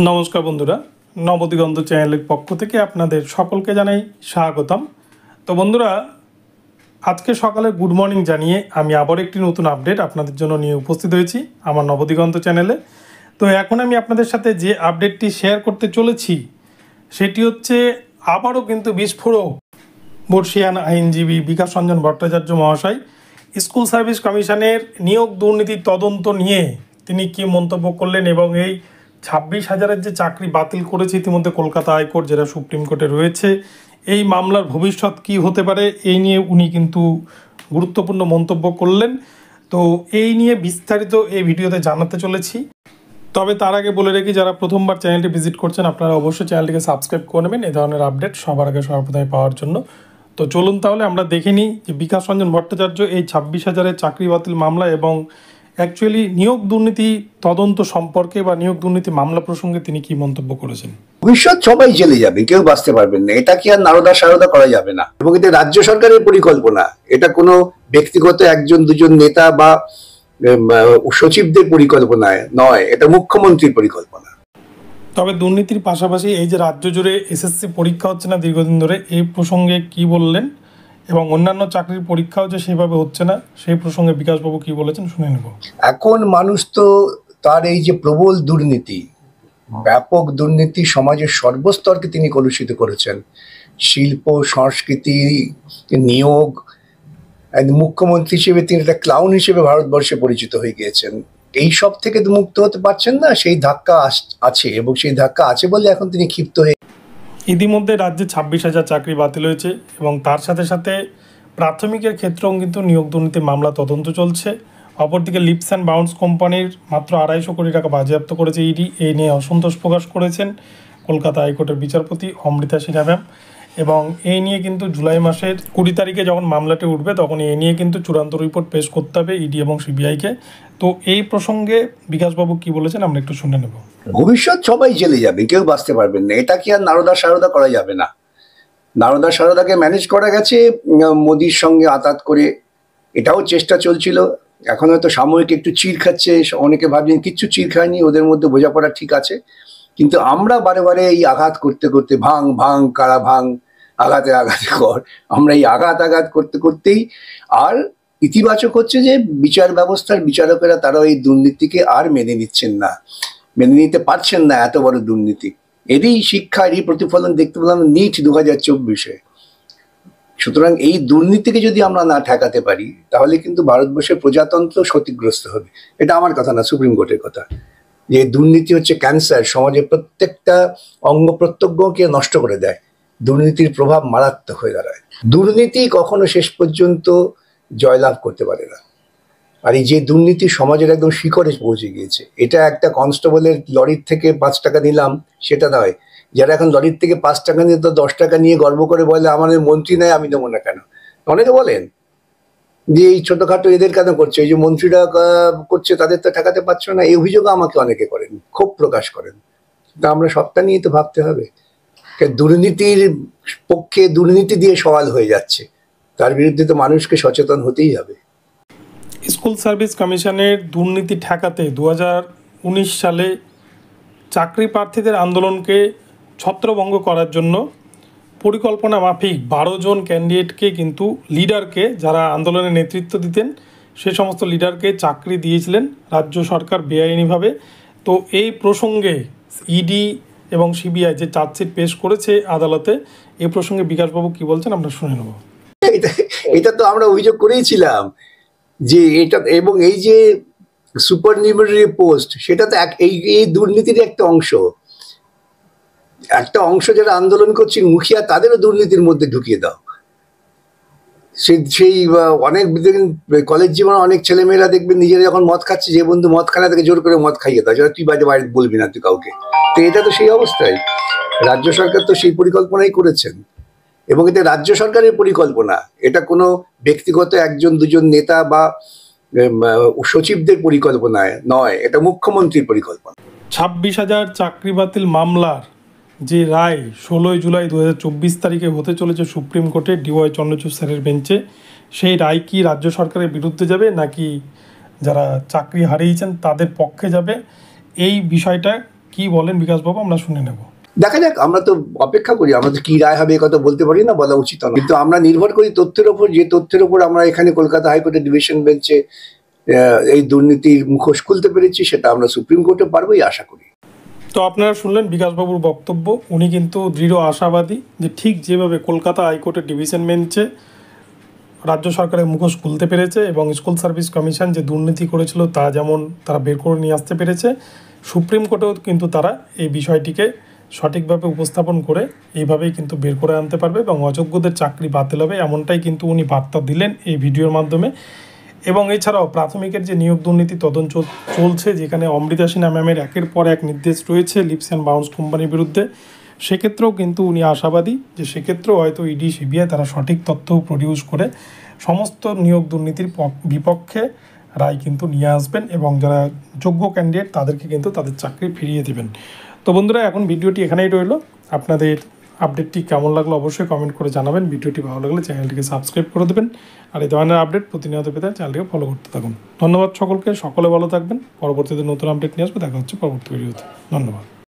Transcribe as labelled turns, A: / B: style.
A: নমস্কার বন্ধুরা, নবদিগন্ত চ্যানেলের পক্ষ থেকে আপনাদের সকলকে জানাই স্বাগতম। তো বন্ধুরা, আজকে সকালে গুড মর্নিং জানিয়ে আমি আবার একটি নতুন আপডেট আপনাদের জন্য নিয়ে উপস্থিত হয়েছি আমার নবদিগন্ত চ্যানেলে। তো এখন আমি আপনাদের সাথে যে আপডেটটি শেয়ার করতে চলেছি সেটি হচ্ছে আবারও কিন্তু বিস্ফোরক বর্ষিয়ান আইনজীবী বিকাশ রঞ্জন ভট্টাচার্য মহাশয় স্কুল সার্ভিস কমিশনের নিয়োগ দুর্নীতির তদন্ত নিয়ে তিনি কী মন্তব্য করলেন এবং এই 26,000-এর যে চাকরি বাতিল করেছে ইতিমধ্যে কলকাতা হাইকোর্ট, যেটা সুপ্রিম কোর্টে রয়েছে, এই মামলার ভবিষ্যৎ কী হতে পারে এই নিয়ে উনি কিন্তু গুরুত্বপূর্ণ মন্তব্য করলেন। তো এই নিয়ে বিস্তারিত এই ভিডিওতে জানাতে চলেছি। তবে তার আগে বলে রাখি, যারা প্রথমবার চ্যানেলটি ভিজিট করছেন আপনারা অবশ্যই চ্যানেলটিকে সাবস্ক্রাইব করে নেবেন এই ধরনের আপডেট সবার আগে সর্বপ্রথমে পাওয়ার জন্য। তো চলুন তাহলে আমরা দেখে নিই যে বিকাশ রঞ্জন ভট্টাচার্য এই 26,000-এর চাকরি বাতিল মামলা এবং অ্যাকচুয়ালি নিয়োগ দুর্নীতি তদন্ত সম্পর্কে বা নিয়োগ দুর্নীতি মামলা প্রসঙ্গে তিনি কি মন্তব্য করেছেন।
B: ভবিষ্যৎ সবাই জেলে যাবে, কেউ বাঁচতে পারবেন না, এটা কি আর নারদা সারদা করা যাবে না। এবং এটা রাজ্য সরকারের পরিকল্পনা, এটা কোনো ব্যক্তিগত একজন দুজন নেতা বা সচিবদের পরিকল্পনায় নয়, এটা মুখ্যমন্ত্রীর পরিকল্পনা।
A: তবে দুর্নীতির পাশাপাশি এই যে রাজ্য জুড়ে এসএসসি পরীক্ষা হচ্ছে না দীর্ঘদিন ধরে, এই প্রসঙ্গে কি বললেন এবং অন্যান্য চাকরির পরীক্ষাও যে সেভাবে হচ্ছে না সেই প্রসঙ্গে বিকাশবাবু কি বলেছেন শুনে নেব।
B: এখন মানুষ তো তার এই যে প্রবল দুর্নীতি, ব্যাপক দুর্নীতি সমাজের সর্বস্তরকে তিনি কলুষিত করেছেন। শিল্প সংস্কৃতি, নিয়োগ, মুখ্যমন্ত্রী হিসেবে তিনি একটা ক্লাউন হিসেবে ভারতবর্ষে পরিচিত হয়ে গিয়েছেন। এই সব থেকে তো মুক্ত হতে পারছেন না, সেই ধাক্কা আছে এবং সেই ধাক্কা আছে বলে এখন তিনি ক্ষিপ্ত হয়ে।
A: ইতিমধ্যে রাজ্যে 26,000 চাকরি বাতিল হয়েছে এবং তার সাথে সাথে প্রাথমিকের ক্ষেত্রেও কিন্তু নিয়োগ দুর্নীতির মামলা তদন্ত চলছে। অপরদিকে লিপস অ্যান্ড বাউন্স কোম্পানির মাত্র 250 কোটি টাকা বাজেয়াপ্ত করেছে ইডি। এই নিয়ে অসন্তোষ প্রকাশ করেছেন কলকাতা হাইকোর্টের বিচারপতি অমৃতা সিনহা ম্যাম। এবং এই নিয়ে কিন্তু জুলাই মাসের 20 তারিখে যখন মামলাটি উঠবে তখন এই নিয়ে কিন্তু চূড়ান্ত রিপোর্ট পেশ করতে হবে ইডি এবং সিবিআইকে। তো এই প্রসঙ্গে বিকাশবাবু কি বলেছেন আমরা একটু শুনে নেব।
B: ভবিষ্যৎ সবাই জেলে যাবে, কেউ বাঁচতে পারবেন না, এটা কি আর নারদা সারদা করা যাবে না। নারদা সারদাকে ম্যানেজ করা গেছে মোদির সঙ্গে আতাত করে, এটাও চেষ্টা চলছিল। এখন হয়তো সাময়িক একটু চির খাচ্ছে, অনেকে ভাবছেন কিচ্ছু চির খায়নি, ওদের মধ্যে বোঝাপড়া ঠিক আছে। কিন্তু আমরা বারে বারে এই আঘাত করতে করতে ভাঙ ভাঙ কারা ভাঙ, আঘাতে আঘাতে কর, আমরা এই আঘাত করতে করতেই আর ইতিবাচক হচ্ছে যে বিচার ব্যবস্থার বিচারকেরা তারাও এই দুর্নীতিকে আর মেনে নিচ্ছেন না, মেনে নিতে পারছেন না এত বড় দুর্নীতি। এরই শিক্ষা, এরই প্রতিফলন দেখতে পেলাম নিট 2024-এ। সুতরাং এই দুর্নীতিকে যদি আমরা না ঠেকাতে পারি তাহলে কিন্তু ভারতবর্ষের প্রজাতন্ত্র ক্ষতিগ্রস্ত হবে। এটা আমার কথা না, সুপ্রিম কোর্টের কথা, যে দুর্নীতি হচ্ছে ক্যান্সার, সমাজের প্রত্যেকটা অঙ্গ প্রত্যঙ্গকে নষ্ট করে দেয়। দুর্নীতির প্রভাব মারাত্মক হয়ে দাঁড়ায়। দুর্নীতি কখনো শেষ পর্যন্ত জয়লাভ করতে পারে না। আর এই যে দুর্নীতি সমাজের একদম শিকড়ে পৌঁছে গিয়েছে, এটা একটা কনস্টেবলের লরির থেকে 5 টাকা নিলাম সেটা নয়। যারা এখন লরির থেকে 5 টাকা নিয়ে তো 10 টাকা নিয়ে গর্ব করে বলে আমাদের মন্ত্রী নেয়, আমি দেবো না কেন। অনেকে বলেন যে এই ছোটখাটো এদের কেন করছে, এই যে মন্ত্রীরা করছে তাদের তো ঠেকাতে পারছো না, এই অভিযোগ আমাকে অনেকে করেন, ক্ষোভ প্রকাশ করেন। তা আমরা সবটা নিয়ে তো ভাবতে হবে। দুর্নীতির পক্ষে দুর্নীতি দিয়ে সওয়াল হয়ে যাচ্ছে, তার বিরুদ্ধে তো মানুষকে সচেতন হতেই হবে।
A: স্কুল সার্ভিস কমিশনের দুর্নীতি ঠেকাতে 2019 সালে চাকরি প্রার্থীদের আন্দোলনকে ছত্রভঙ্গ করার জন্য পরিকল্পনা মাফিক 12 জন ক্যান্ডিডেটকে কিন্তু লিডারকে, যারা আন্দোলনে নেতৃত্ব দিতেন সে সমস্ত লিডারকে চাকরি দিয়েছিলেন রাজ্য সরকার বেআইনিভাবে। তো এই প্রসঙ্গে ইডি এবং সিবিআই যে চার্জশিট পেশ করেছে আদালতে, এই প্রসঙ্গে বিকাশবাবু কি বলছেন আমরা শুনে নেব।
B: এটা তো আমরা অভিযোগ করেইছিলাম যে এটা, এবং এই যে সুপার নিউমারি পোস্ট, সেটা তো এই দুর্নীতির একটা অংশ যারা আন্দোলন করছে মুখিয়া, তাদেরও দুর্নীতির মধ্যে ঢুকিয়ে দাও। সেই অনেক কলেজ জীবনে অনেক ছেলেমেয়েরা দেখবেন নিজেরা যখন মদ খাচ্ছে, যে বন্ধু মদ খানা থেকে জোর করে মদ খাইয়ে দাও, তুই বাইরে বলবি না তুই কাউকে। তো এটা তো সেই অবস্থায় রাজ্য সরকার তো সেই পরিকল্পনাই করেছেন এবং এটা রাজ্য সরকারের পরিকল্পনা, এটা কোনো ব্যক্তিগত একজন দুজন নেতা বা সচিবদের পরিকল্পনায় নয়, এটা মুখ্যমন্ত্রীর পরিকল্পনা।
A: 26,000 চাকরি বাতিল মামলার যে রায় 16 জুলাই 2024 তারিখে হতে চলেছে সুপ্রিম কোর্টে ডিওয়াই চন্দ্রচূড় স্যারের বেঞ্চে, সেই রায় কি রাজ্য সরকারের বিরুদ্ধে যাবে নাকি যারা চাকরি হারিয়েছেন তাদের পক্ষে যাবে, এই বিষয়টা কি বলেন বিকাশবাবু, আমরা শুনে নেব।
B: দেখা যাক, আমরা তো অপেক্ষা করি, আমরা তো কি রায় হবে কথা বলতে পারি না, বলা উচিত না, কিন্তু আমরা নির্ভর করি তথ্যের ওপর, যে তথ্যের ওপর আমরা এখানে কলকাতা হাইকোর্টের ডিভিশন বেঞ্চে এই দুর্নীতির মুখোশ খুলতে পেরেছি, সেটা আমরা সুপ্রিম কোর্টে পারবোই আশা করি।
A: তো আপনারা শুনলেন বিকাশবাবুর বক্তব্য। উনি কিন্তু দৃঢ় আশাবাদী যে ঠিক যেভাবে কলকাতা হাইকোর্টের ডিভিশন বেঞ্চে রাজ্য সরকারের মুখোশ খুলতে পেরেছে এবং স্কুল সার্ভিস কমিশন যে দুর্নীতি করেছিল তা যেমন তারা বের করে নিয়ে আসতে পেরেছে, সুপ্রিম কোর্টেও কিন্তু তারা এই বিষয়টিকে সঠিকভাবে উপস্থাপন করে এইভাবেই কিন্তু বের করে আনতে পারবে এবং অযোগ্যদের চাকরি বাতিল হবে, এমনটাই কিন্তু উনি বার্তা দিলেন এই ভিডিওর মাধ্যমে। এবং এছাড়াও প্রাথমিকের যে নিয়োগ দুর্নীতি তদন্ত চলছে, যেখানে অমৃতা সিনহা ম্যামের একের পর এক নির্দেশ রয়েছে লিপস অ্যান্ড বাউন্স কোম্পানির বিরুদ্ধে, সেক্ষেত্রেও কিন্তু উনি আশাবাদী যে সেক্ষেত্রেও হয়তো ইডি সিবিআই তারা সঠিক তথ্য প্রডিউস করে সমস্ত নিয়োগ দুর্নীতির বিপক্ষে রায় কিন্তু নিয়ে আসবেন এবং যারা যোগ্য ক্যান্ডিডেট তাদেরকে কিন্তু তাদের চাকরি ফিরিয়ে দেবেন। তো বন্ধুরা, এখন ভিডিওটি এখানেই রইল। আপনাদের আপডেটটি কেমন লাগলো অবশ্যই কমেন্ট করে জানাবেন। ভিডিওটি ভালো লাগলে চ্যানেলটিকে সাবস্ক্রাইব করে দেবেন আর এই ধরনের আপডেট প্রতিনিয়ত পেতে চ্যানেলটিকে ফলো করতে থাকুন। ধন্যবাদ সকলকে, সকলে ভালো থাকবেন। পরবর্তীতে নতুন আপডেট নিয়ে আসবো, দেখা হচ্ছে পরবর্তী ভিডিওতে। ধন্যবাদ।